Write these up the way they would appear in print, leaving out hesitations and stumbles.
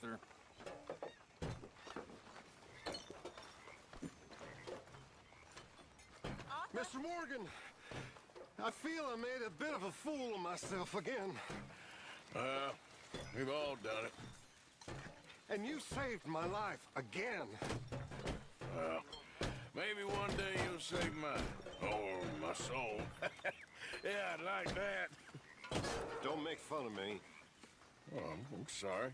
Arthur. Mr. Morgan, I feel I made a bit of a fool of myself again. We've all done it. And you saved my life again. Well, maybe one day you'll save mine. Or my soul. Yeah, I'd like that. Don't make fun of me. Oh, I'm sorry.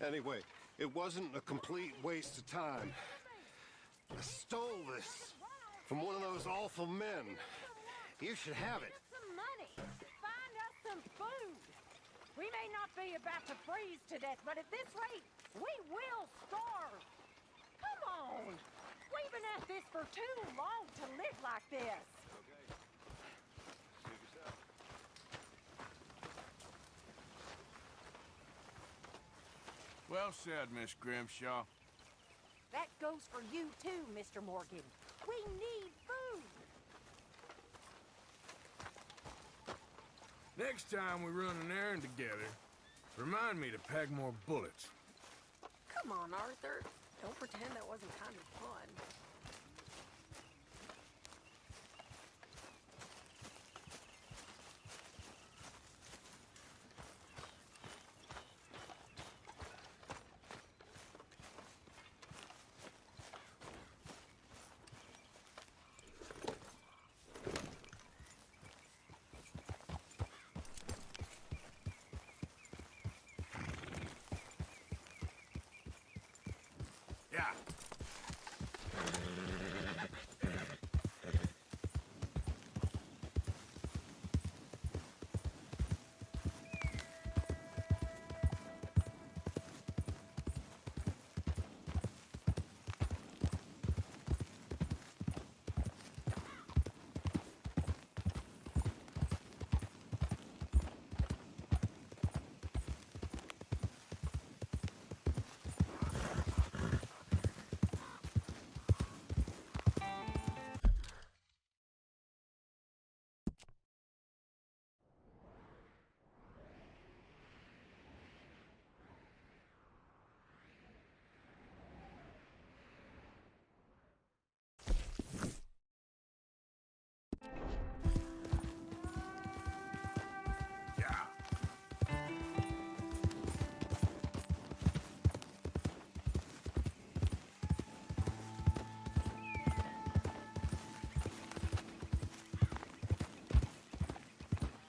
Anyway, it wasn't a complete waste of time. I stole this from one of those awful men. You should have it. Some money. Find us some food. We may not be about to freeze to death, but at this rate, we will starve. Come on. We've been at this for too long to live like this. Well said, Miss Grimshaw. That goes for you too, Mr. Morgan. We need food. Next time we run an errand together, remind me to pack more bullets. Come on, Arthur. Don't pretend that wasn't kind of fun. Yeah.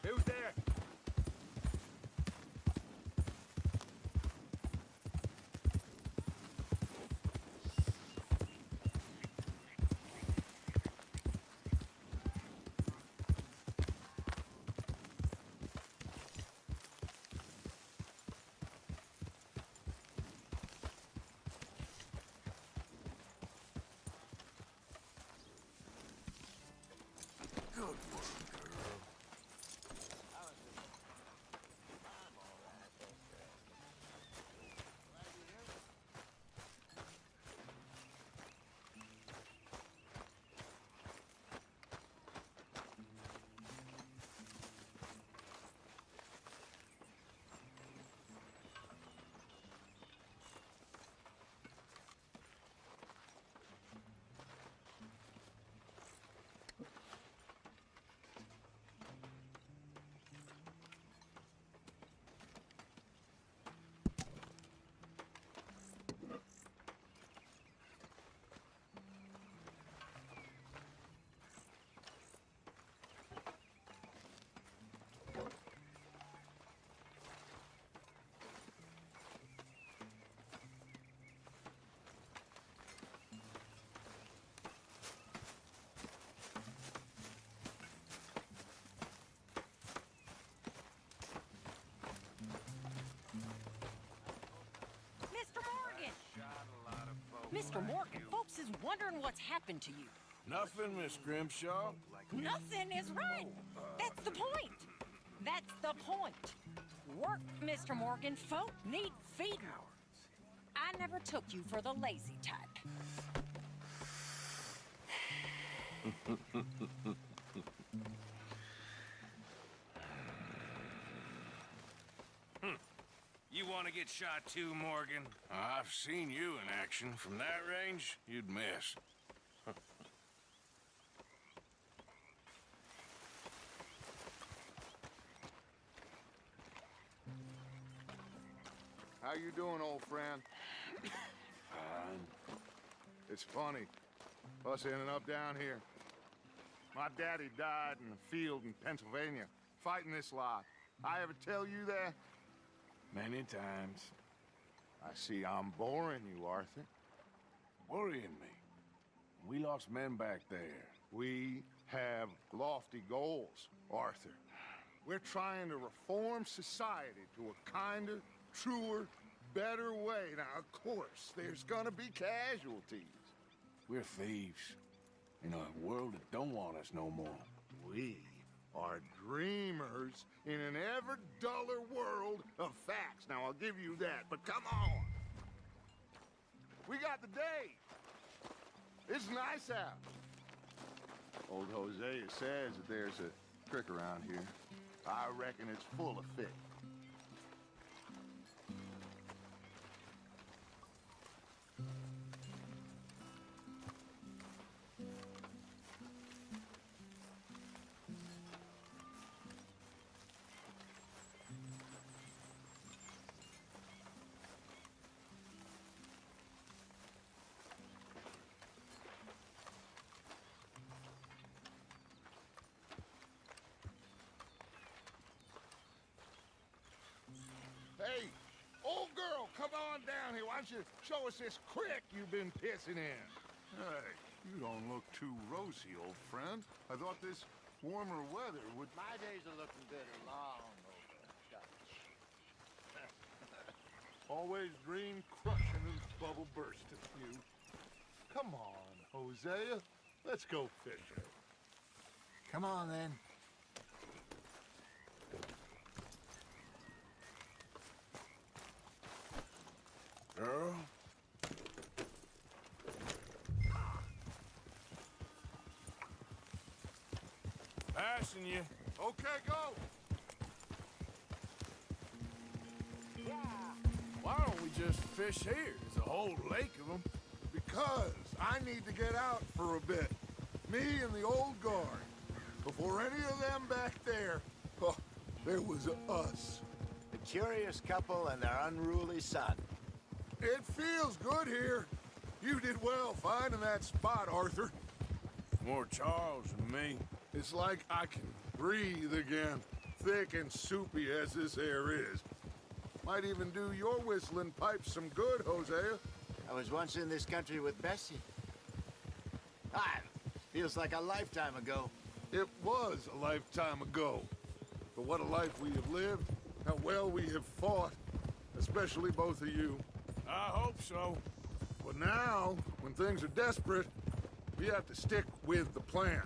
Who's there? Good work, girl. Mr. Morgan, folks is wondering what's happened to you. Nothing, Miss Grimshaw. Nothing is right. That's the point. That's the point. Work, Mr. Morgan. Folk need feeding. I never took you for the lazy type. You want to get shot too, Morgan? I've seen you in action. From that range, you'd miss. How you doing, old friend? Fine. It's funny, us ending up down here. My daddy died in the field in Pennsylvania, fighting this lot. I ever tell you that? Many times. I see I'm boring you, Arthur. Worrying me. We lost men back there. We have lofty goals, Arthur. We're trying to reform society to a kinder, truer, better way. Now, of course, there's gonna be casualties. We're thieves. In a world that don't want us no more. We are dreamers in an ever duller world of facts. Now, I'll give you that, but come on. We got the day. It's nice out. Old Hosea says that there's a trick around here. I reckon it's full of fish. Hey, old girl, come on down here. Why don't you show us this creek you've been pissing in? Hey, you don't look too rosy, old friend. I thought this warmer weather would... My days are looking good and long over, Dutch. Always dream crushing and bubble bursting you. Come on, Hosea. Let's go fishing. Come on, then. Girl? Passing you. Okay, go. Why don't we just fish here? There's a whole lake of them. Because I need to get out for a bit. Me and the old guard. Before any of them back there, oh, there was us. The curious couple and their unruly son. It feels good here. You did well finding that spot, Arthur. More Charles than me. It's like I can breathe again, thick and soupy as this air is. Might even do your whistling pipes some good, Hosea. I was once in this country with Bessie. Feels like a lifetime ago. It was a lifetime ago. But what a life we have lived, how well we have fought, especially both of you. I hope so. But now, when things are desperate, we have to stick with the plan.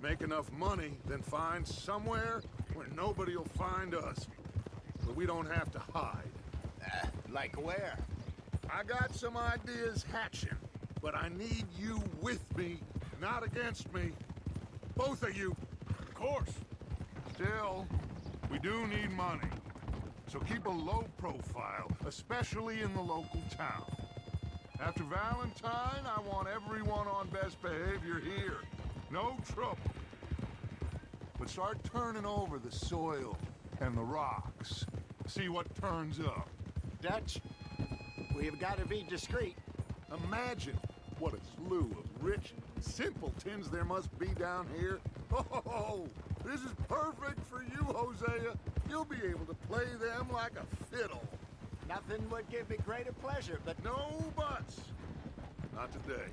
Make enough money, then find somewhere where nobody will find us. Where we don't have to hide. Like where? I got some ideas hatching, but I need you with me, not against me. Both of you. Of course. Still, we do need money. So keep a low profile, especially in the local town. After Valentine, I want everyone on best behavior here. No trouble. But start turning over the soil and the rocks. See what turns up. Dutch, we've got to be discreet. Imagine what a slew of rich simpletons there must be down here. Oh, this is perfect for you, Hosea. You'll be able to play them like a fiddle. Nothing would give me greater pleasure, but No buts. Not today.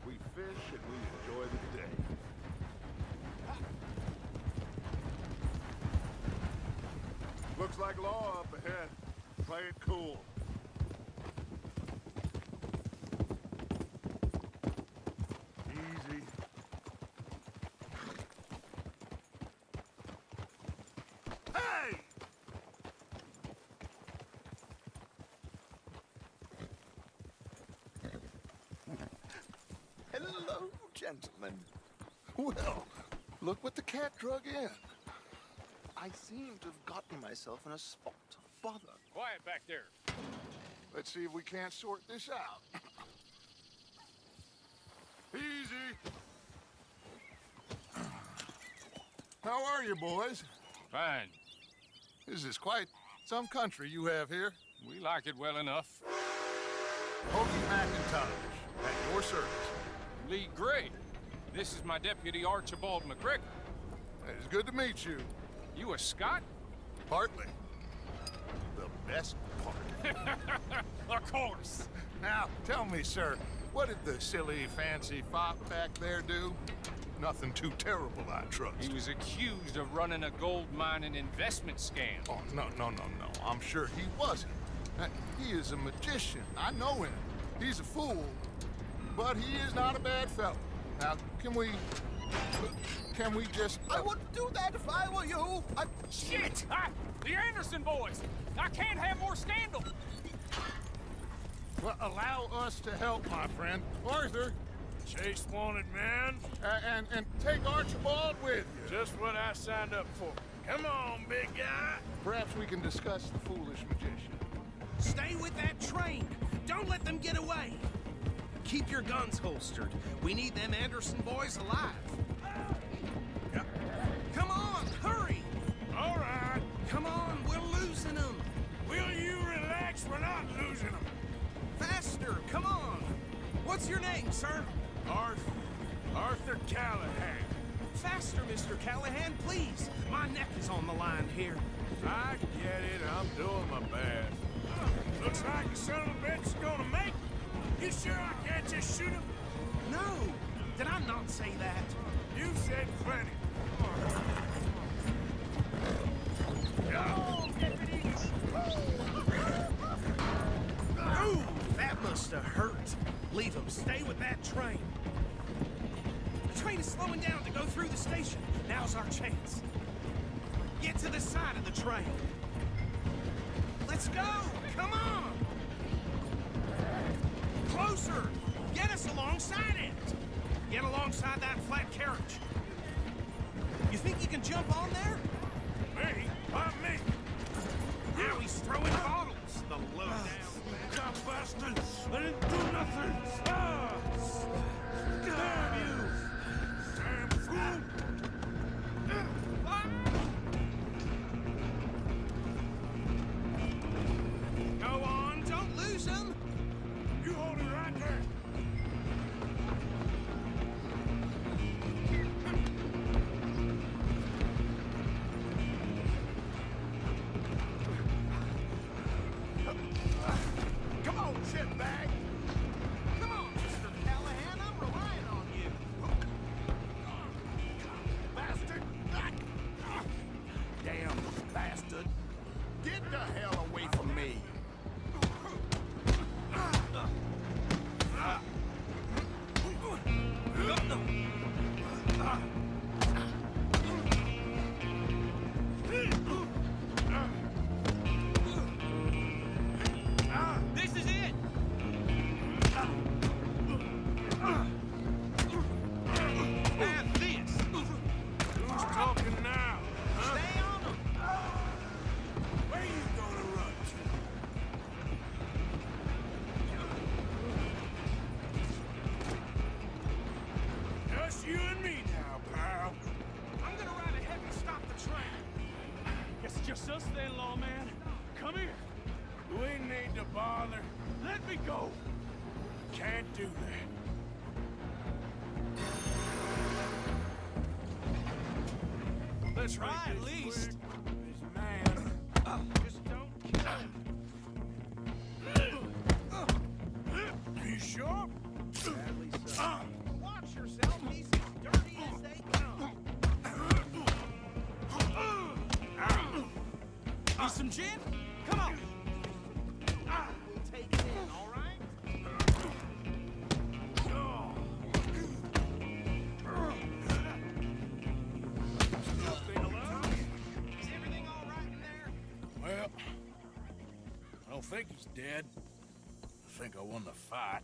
We fish and we enjoy the day. Looks like law up ahead. Play it cool. Easy. Hey! hello, gentlemen. Well, look what the cat drug in. I seem to have gotten myself in a spot of bother. Quiet back there. Let's see if we can't sort this out. Easy. How are you, boys? Fine. This is quite some country you have here. We like it well enough. Hoagie McIntosh, at your service. Lee Gray. This is my deputy, Archibald McGregor. It's good to meet you. You a Scot? Partly. The best part. Of course. Now, tell me, sir, what did the silly, fancy fop back there do? Nothing too terrible, I trust. He was accused of running a gold mining investment scam. Oh, no. I'm sure he wasn't. He is a magician. I know him. He's a fool. But he is not a bad fellow. Now, can we just... I wouldn't do that if I were you. Shit! The Anderson boys! I can't have more scandal! Well, allow us to help, my friend. Arthur, Chase wanted, man. and take Archibald with you. Just what I signed up for. Come on, big guy. Perhaps we can discuss the foolish magician. Stay with that train. Don't let them get away. Keep your guns holstered. We need them Anderson boys alive. Come on, hurry! All right. Come on, we're losing them. Will you relax? We're not losing them. Faster, come on. What's your name, sir? Arthur Callahan. Faster, Mr. Callahan, please. My neck is on the line here. I get it. I'm doing my best. Looks like the son of a bitch is gonna make it. You sure I can't just shoot him? No, did I not say that? You said plenty. Ooh, that must have hurt. Leave them. Stay with that train. The train is slowing down to go through the station. Now's our chance. Get to the side of the train. Let's go! Come on! Closer! Get us alongside it! Get alongside that flat carriage. You think you can jump on there? Me? Why me? Now he's throwing bottles. The lowdown. God bastard! I didn't do nothing! Ah! Damn you! Damn fool! Go on, don't lose him. You hold it right there! Come on, shitbag! Come on, Mr. Callahan, I'm relying on you. Bastard! Damn bastard! Get the hell away from me! This is it. Have this. Who's talking now? Huh? Stay on them. Where you gonna run to? Just you and me now, pal. I'm gonna ride ahead and stop the train. It's just us then, lawman. Come here. We need to bother. Let me go. Can't do that. Let's Make ride at this least. quick. This man. Just don't kill him. You sure? Watch yourself. He's as dirty as they come. Need some gin? Come on. We'll take it in, all right? Is everything all right in there? Well, I don't think he's dead. I think I won the fight.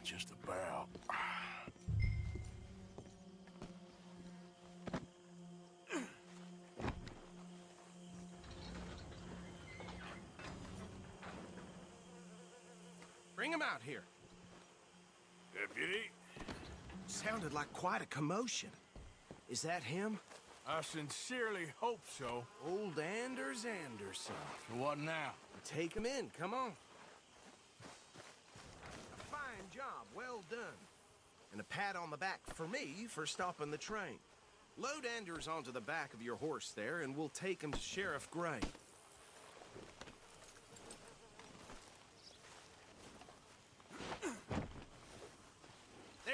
Just about. Bring him out here. Deputy, Sounded like quite a commotion. Is that him? I sincerely hope so. Old Anders Anderson. What now? Take him in, come on. A fine job, well done. And a pat on the back for me for stopping the train. Load Anders onto the back of your horse there, and we'll take him to Sheriff Gray.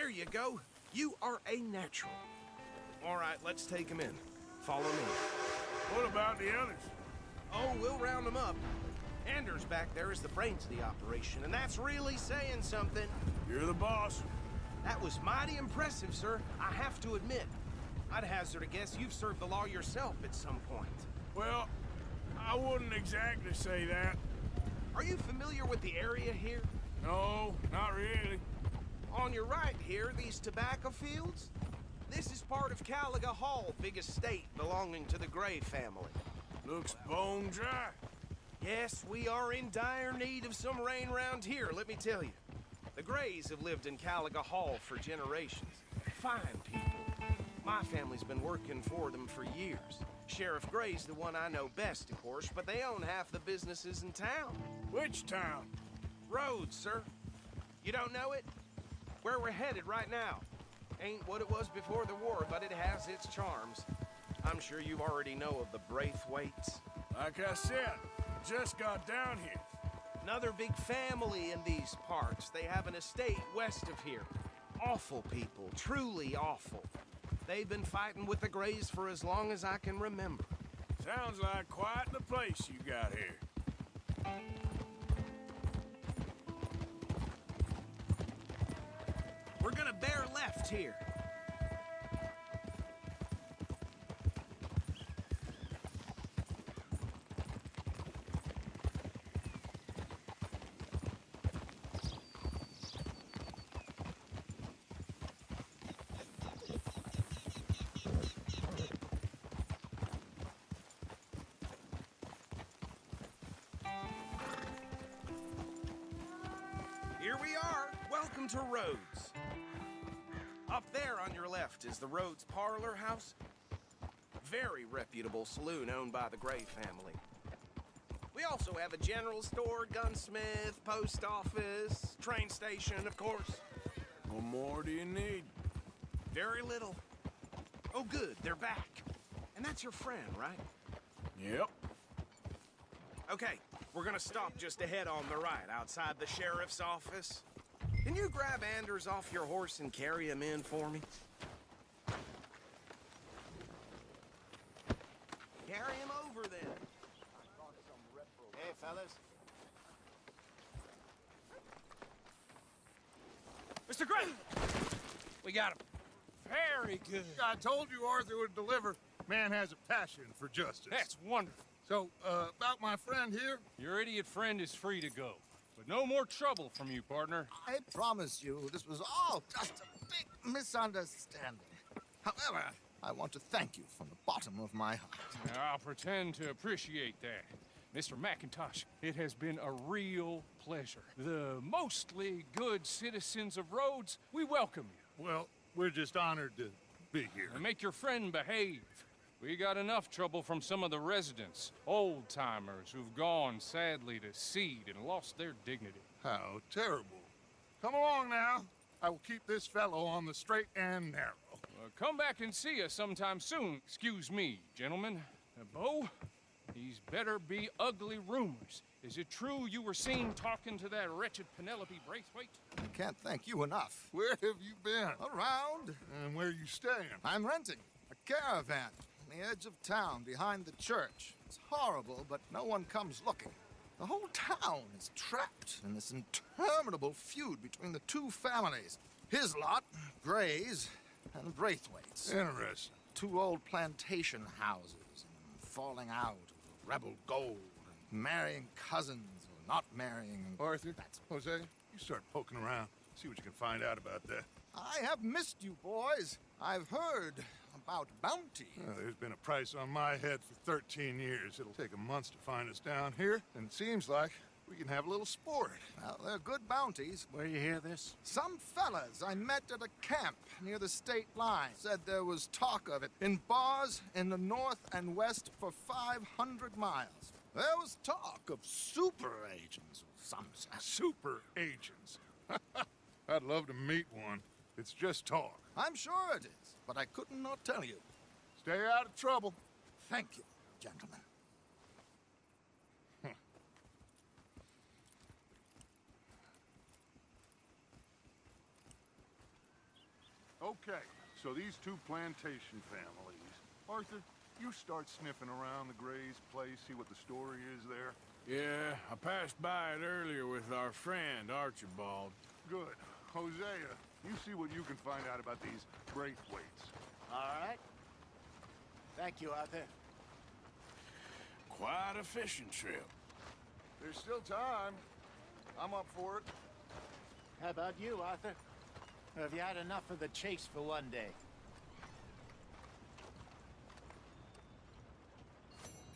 There you go. You are a natural. All right, let's take him in. Follow me. what about the others? Oh, we'll round them up. Anders back there is the brains of the operation, and that's really saying something. You're the boss. That was mighty impressive, sir. I have to admit. I'd hazard a guess you've served the law yourself at some point. Well, I wouldn't exactly say that. Are you familiar with the area here? No, not really. On your right here, these tobacco fields? This is part of Caliga Hall, big estate belonging to the Gray family. Looks bone dry. Yes, we are in dire need of some rain round here, let me tell you. The Grays have lived in Caliga Hall for generations. Fine people. My family's been working for them for years. Sheriff Gray's the one I know best, of course, but they own half the businesses in town. Which town? Rhodes, sir. You don't know it? Where we're headed right now. Ain't what it was before the war, but it has its charms. I'm sure you already know of the Braithwaites. Like I said, just got down here. Another big family in these parts. They have an estate west of here. Awful people, truly awful. They've been fighting with the Grays for as long as I can remember. Sounds like quite the place you got here. We're gonna bear left here. Here we are. Welcome to Rhodes. Up there on your left is the Rhodes Parlor House. Very reputable saloon owned by the Gray family. We also have a general store, gunsmith, post office, train station, of course. What more do you need? Very little. Oh, good, they're back. And that's your friend, right? Yep. Okay, we're gonna stop just ahead on the right, outside the sheriff's office. Can you grab Anders off your horse and carry him in for me? Carry him over, then. Hey, fellas. Mr. Gray! We got him. Very good. I told you Arthur would deliver. Man has a passion for justice. That's wonderful. So, about my friend here? Your idiot friend is free to go. But no more trouble from you, partner. I promise you, this was all just a big misunderstanding. However, I want to thank you from the bottom of my heart. I'll pretend to appreciate that. Mr. McIntosh, it has been a real pleasure. The mostly good citizens of Rhodes, we welcome you. Well, we're just honored to be here. And make your friend behave. We got enough trouble from some of the residents, old-timers who've gone, sadly, to seed and lost their dignity. How terrible. Come along now. I will keep this fellow on the straight and narrow. Come back and see us sometime soon. Excuse me, gentlemen. Bo, these better be ugly rumors. Is it true you were seen talking to that wretched Penelope Braithwaite? I can't thank you enough. Where have you been? Around. And where are you staying? I'm renting a caravan on the edge of town behind the church. It's horrible, but no one comes looking. The whole town is trapped in this interminable feud between the two families. His lot, Gray's, and Braithwaite's. Interesting. Two old plantation houses, and falling out over rebel gold, and marrying cousins or not marrying. Arthur, Jose, you start poking around. See what you can find out about that. I have missed you, boys. I've heard about bounty. Well, there's been a price on my head for 13 years. It'll take a month to find us down here, and it seems like We can have a little sport. Well, they're good bounties. Where you hear this? Some fellas I met at a camp near the state line said there was talk of it in bars in the north and west for 500 miles. There was talk of super agents of some sort. Super agents. I'd love to meet one. It's just talk. I'm sure it is, but I couldn't not tell you. Stay out of trouble. Thank you, gentlemen. Okay, so these two plantation families. Arthur, you start sniffing around the Gray's place, see what the story is there. Yeah, I passed by it earlier with our friend, Archibald. Good. Hosea, you see what you can find out about these Braithwaites. All right. Thank you, Arthur. Quite a fishing trip. There's still time. I'm up for it. How about you, Arthur? Or have you had enough of the chase for one day?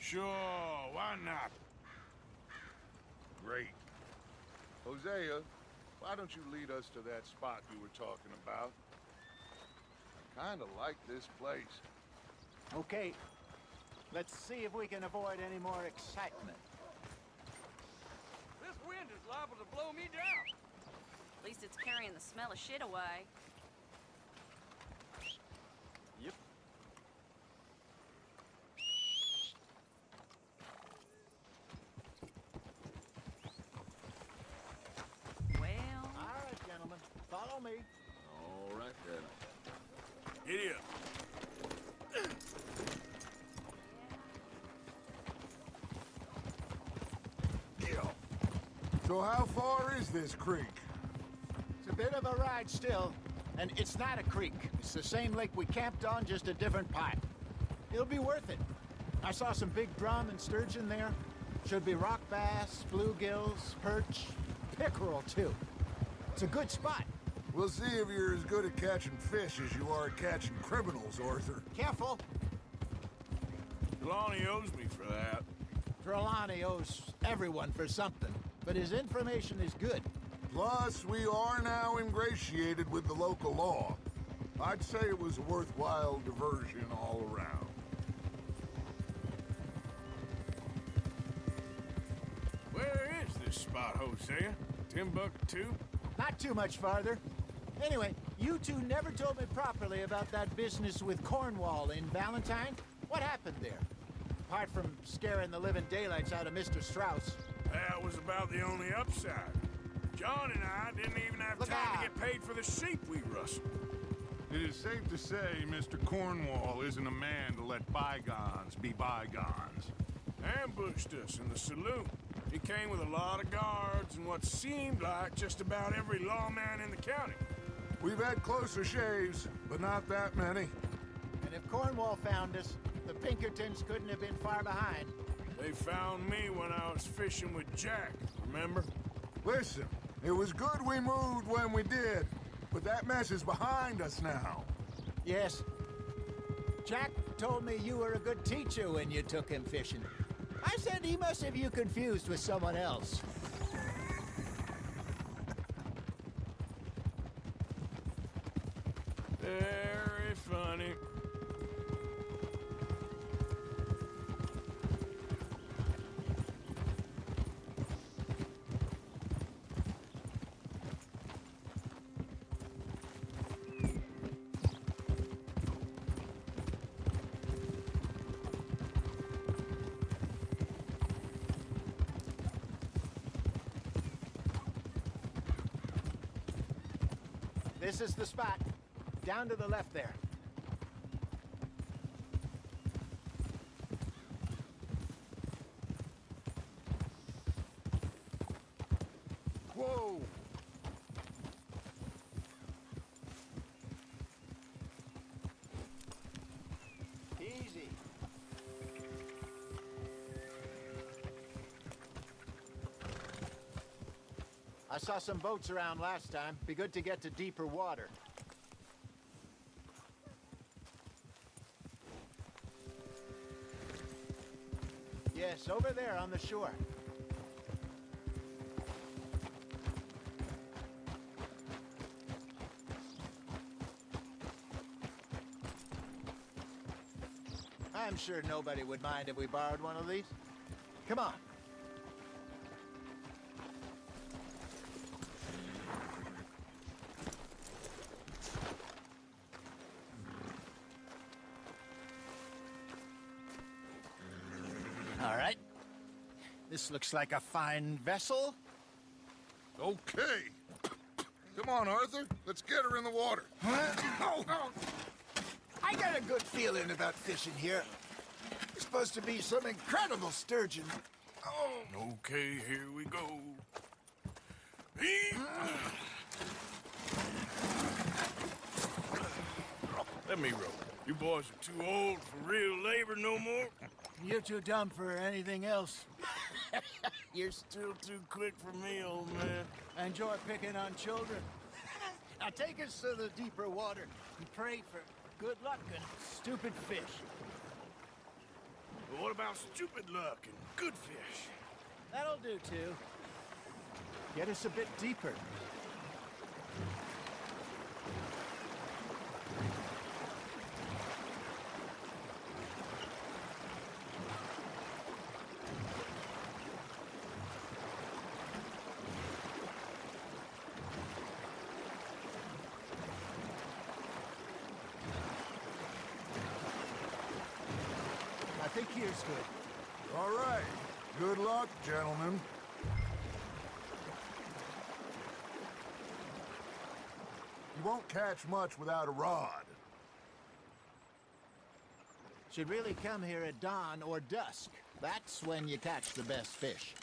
Sure, why not? Great. Hosea, why don't you lead us to that spot you were talking about? I kind of like this place. Okay. Let's see if we can avoid any more excitement. This wind is liable to blow me down. At least it's carrying the smell of shit away. Yep. Well... All right, gentlemen. Follow me. All right, then. Giddy up. So how far is this creek? It's a bit of a ride still, and it's not a creek. It's the same lake we camped on, just a different pipe. It'll be worth it. I saw some big drum and sturgeon there. Should be rock bass, bluegills, perch, pickerel too. It's a good spot. We'll see if you're as good at catching fish as you are at catching criminals, Arthur. Careful. Trelawney owes me for that. Trelawney owes everyone for something, but his information is good. Plus, we are now ingratiated with the local law. I'd say it was a worthwhile diversion all around. Where is this spot, Hosea? Timbuktu? Not too much farther. Anyway, you two never told me properly about that business with Cornwall in Valentine. What happened there? Apart from scaring the living daylights out of Mr. Strauss. That was about the only upside. John and I didn't even have Look time out. to get paid for the sheep we rustled. It is safe to say Mr. Cornwall isn't a man to let bygones be bygones. Ambushed us in the saloon. He came with a lot of guards and what seemed like just about every lawman in the county. We've had closer shaves, but not that many. And if Cornwall found us, the Pinkertons couldn't have been far behind. They found me when I was fishing with Jack, remember? Listen, it was good we moved when we did, but that mess is behind us now. Yes. Jack told me you were a good teacher when you took him fishing. I said he must have you confused with someone else. Very funny. This is the spot. Down to the left there. Whoa! Easy. I saw some boats around last time. Be good to get to deeper water. Yes, over there on the shore. I'm sure nobody would mind if we borrowed one of these. Come on. All right. This looks like a fine vessel. Okay. Come on, Arthur. Let's get her in the water. I got a good feeling about fishing here. It's supposed to be some incredible sturgeon. Okay, here we go. Let me row. You boys are too old for real labor no more. You're too dumb for anything else. You're still too quick for me, old man. I enjoy picking on children. Now take us to the deeper water and pray for good luck and stupid fish. But what about stupid luck and good fish? That'll do, too. Get us a bit deeper. I think here's good. All right. Good luck, gentlemen. You won't catch much without a rod. Should really come here at dawn or dusk. That's when you catch the best fish.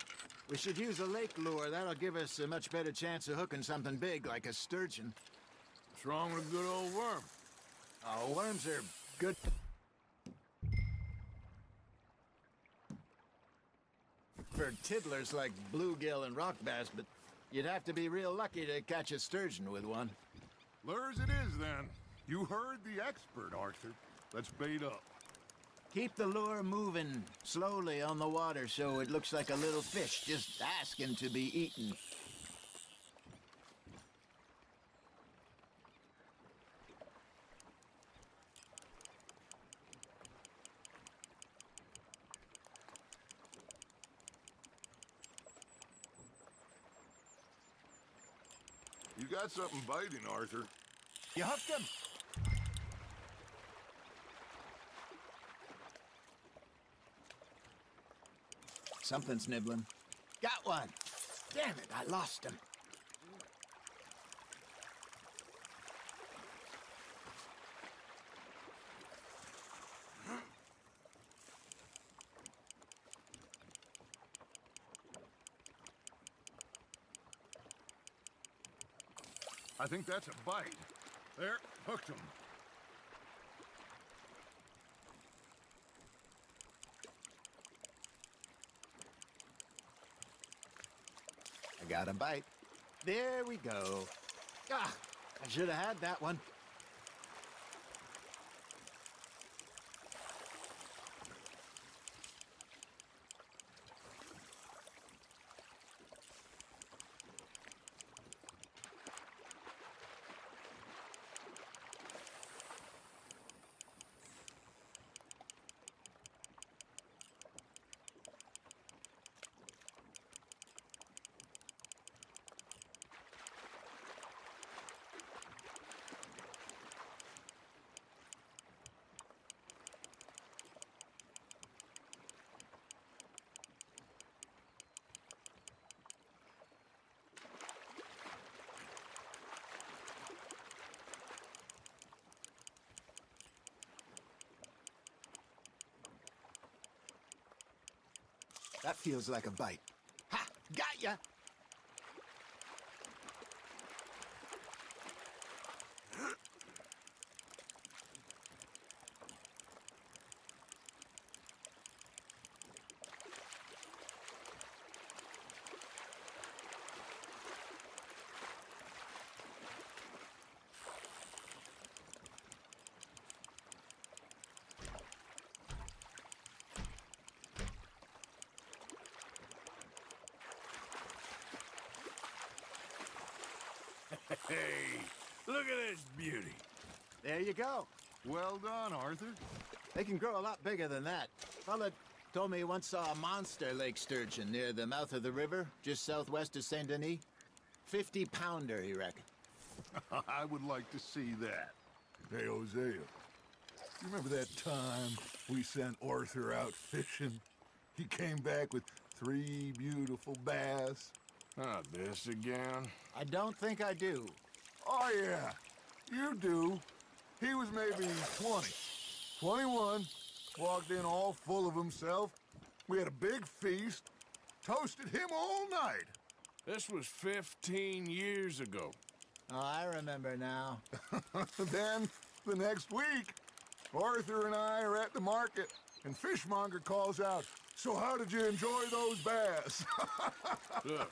We should use a lake lure. That'll give us a much better chance of hooking something big like a sturgeon. What's wrong with a good old worm? Oh, worms are good. For tiddlers like bluegill and rock bass, but you'd have to be real lucky to catch a sturgeon with one. Lures it is, then. You heard the expert, Arthur. Let's bait up. Keep the lure moving slowly on the water so it looks like a little fish just asking to be eaten. You got something biting, Arthur. You hooked him. Something's nibbling. Got one. Damn it, I lost him. I think that's a bite. There, hooked him. I got a bite. There we go. Ah, I should have had that one. That feels like a bite. Ha! Got ya! Hey, look at this beauty. There you go. Well done, Arthur. They can grow a lot bigger than that. Fella told me he once saw a monster lake sturgeon near the mouth of the river, just southwest of Saint Denis. 50-pounder, he reckoned. I would like to see that. Hey, Hosea, you remember that time we sent Arthur out fishing? He came back with 3 beautiful bass. Not this again. I don't think I do. Oh, yeah, you do. He was maybe 20, 21, walked in all full of himself. We had a big feast, toasted him all night. This was 15 years ago. Oh, I remember now. Then, the next week, Arthur and I are at the market, and Fishmonger calls out, "So how did you enjoy those bass?" Look,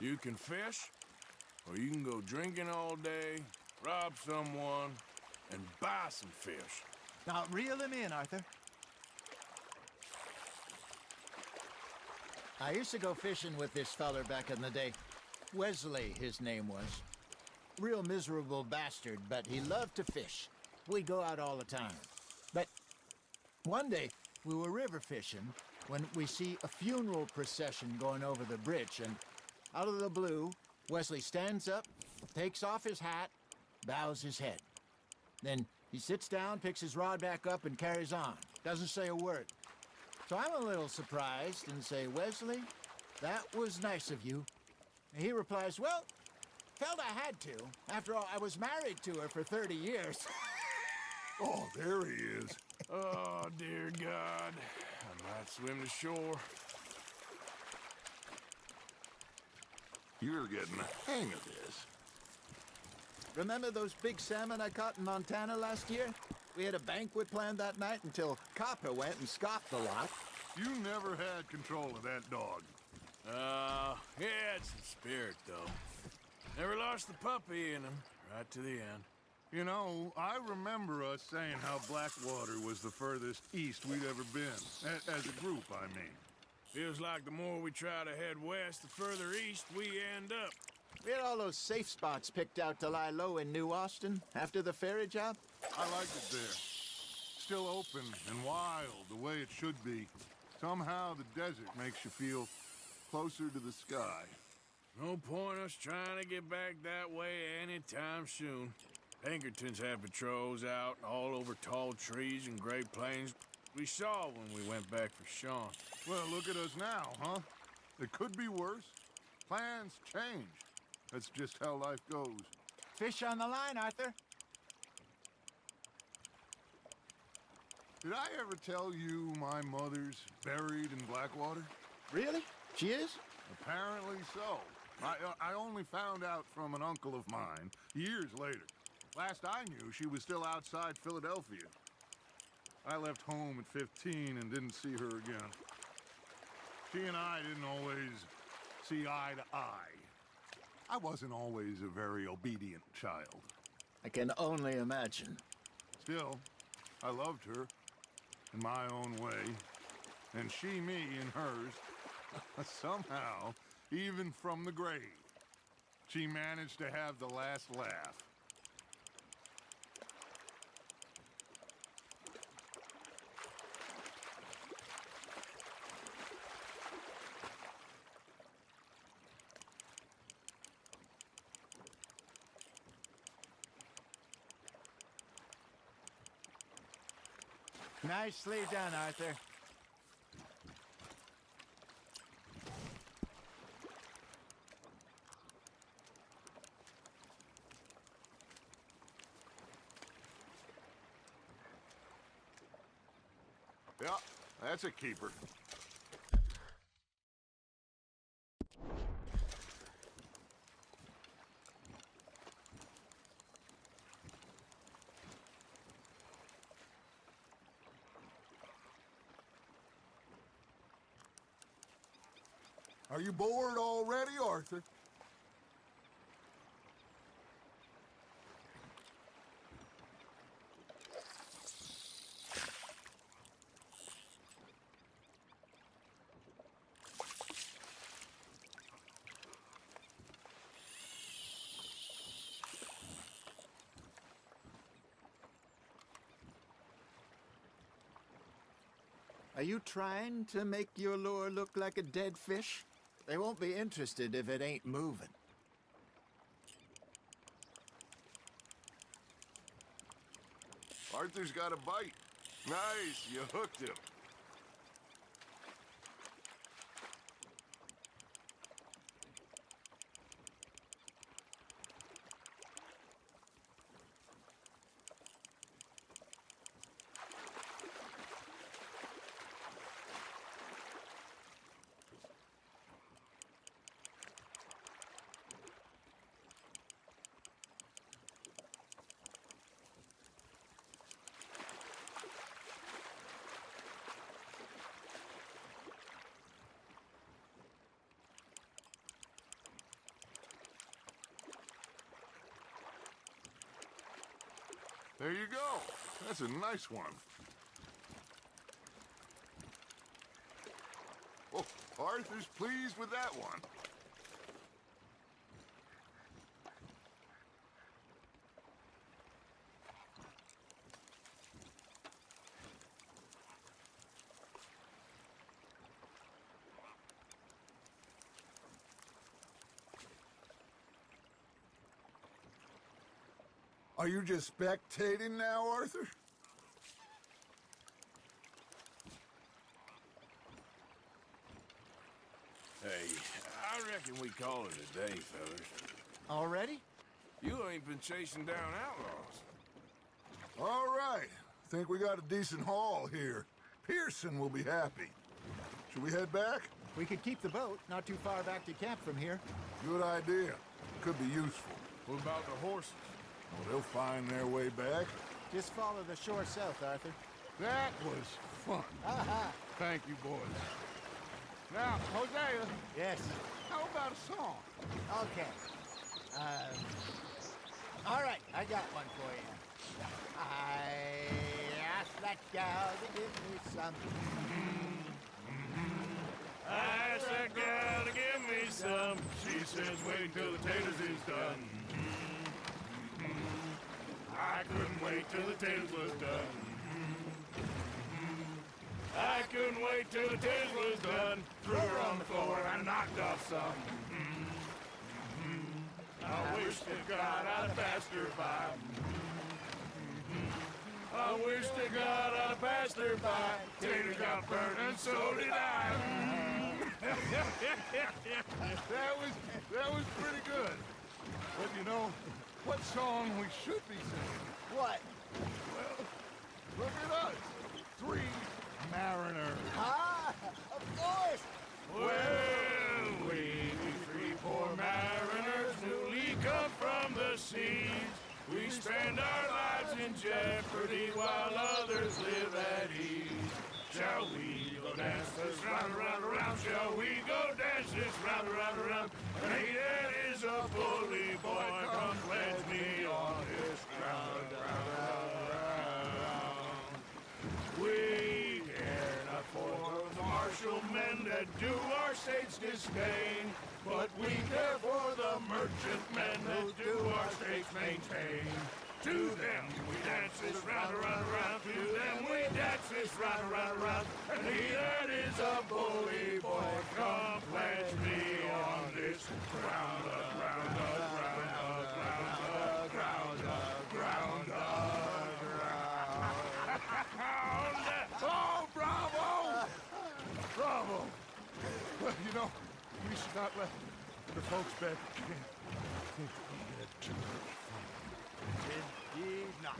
you can fish, or you can go drinking all day, rob someone, and buy some fish. Now, reel him in, Arthur. I used to go fishing with this feller back in the day. Wesley, his name was. Real miserable bastard, but he loved to fish. We'd go out all the time. But one day, we were river fishing when we see a funeral procession going over the bridge, and out of the blue, Wesley stands up, takes off his hat, bows his head. Then he sits down, picks his rod back up, and carries on. Doesn't say a word. So I'm a little surprised and say, "Wesley, that was nice of you." And he replies, "Well, felt I had to. After all, I was married to her for 30 years. Oh, there he is. Oh, dear God. I might swim to shore. You're getting the hang of this. Remember those big salmon I caught in Montana last year? We had a banquet planned that night until Copper went and scoffed a lot. You never had control of that dog. He had some spirit, though. Never lost the puppy in him, right to the end. You know, I remember us saying how Blackwater was the furthest east we'd ever been. As a group, I mean. Feels like the more we try to head west, the further east we end up. We had all those safe spots picked out to lie low in New Austin after the ferry job. I like it there. Still open and wild, the way it should be. Somehow the desert makes you feel closer to the sky. No point us trying to get back that way anytime soon. Pinkertons have patrols out all over tall trees and Great Plains. We saw when we went back for Sean. Well, look at us now, huh? It could be worse. Plans change. That's just how life goes. Fish on the line, Arthur. Did I ever tell you my mother's buried in Blackwater? Really? She is? Apparently so. I only found out from an uncle of mine years later. Last I knew, she was still outside Philadelphia. I left home at 15 and didn't see her again. She and I didn't always see eye to eye. I wasn't always a very obedient child. I can only imagine. Still, I loved her in my own way, and she me in hers. Somehow, even from the grave, she managed to have the last laugh. Nicely done, Arthur. Yeah, that's a keeper. Are you bored already, Arthur? you trying to make your lure look like a dead fish? They won't be interested if it ain't moving. Arthur's got a bite. Nice, you hooked him. There you go. That's a nice one. Oh, Arthur's pleased with that one. Are you just spectating now, Arthur? Hey, I reckon we call it a day, fellas. Already? You ain't been chasing down outlaws. All right. Think we got a decent haul here. Pearson will be happy. Should we head back? We could keep the boat not too far back to camp from here. Good idea. Could be useful. What about the horses? Well, they'll find their way back. Just follow the shore south, Arthur. That was fun. Thank you, boys. Now, Hosea, Yes. how about a song? Okay. All right, I got one for you. I asked that gal to give me some. I asked that gal to give me some. She says wait till the taters is done. I couldn't wait till the taters was done. I couldn't wait till the taters was done. Threw her on the floor and knocked off some. I wish to God I'd passed her by. I wish to God I'd passed her by. Tater got burned and so did I. That was pretty good. But you know, what song we should be singing? What? Well, look at us. 3 mariners. Ah, of course. Well, we three poor mariners newly come from the seas. We spend our lives in jeopardy while others live at ease. Shall we go dance this round, around, around? Shall we go dance this round, around, around? Hey, that is a bully boy. Come pledge me on this ground, round. We care not for the martial men that do our state's disdain, but we care for the merchant men that do our state's maintain. To them we dance this round, around, around. To them we dance this round, around, around. And he that is a bully boy, come pledge me on this ground, ground, ground, ground, ground, ground, ground. Oh, bravo! Bravo! Well, you know, we should not let the folks back at camp think we had too much fun. Indeed not.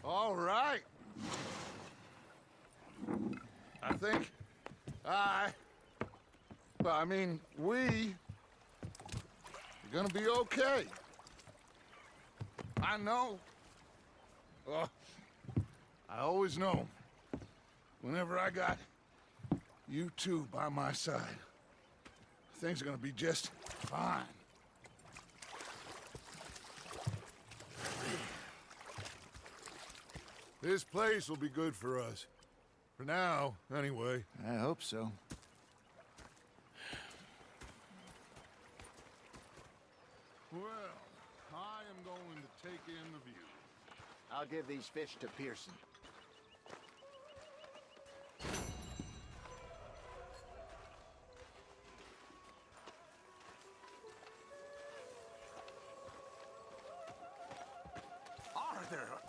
All right. I think we are gonna be okay. I know. I always know. Whenever I got you two by my side, things are gonna be just fine. This place will be good for us. For now, anyway. I hope so. Well, I am going to take in the view. I'll give these fish to Pearson.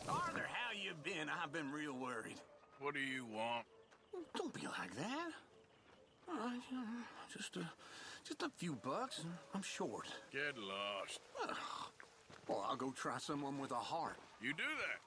Arthur, how you been? I've been real worried. What do you want? Don't be like that. All right, just a few bucks. I'm short. Get lost. Well, I'll go try someone with a heart. You do that.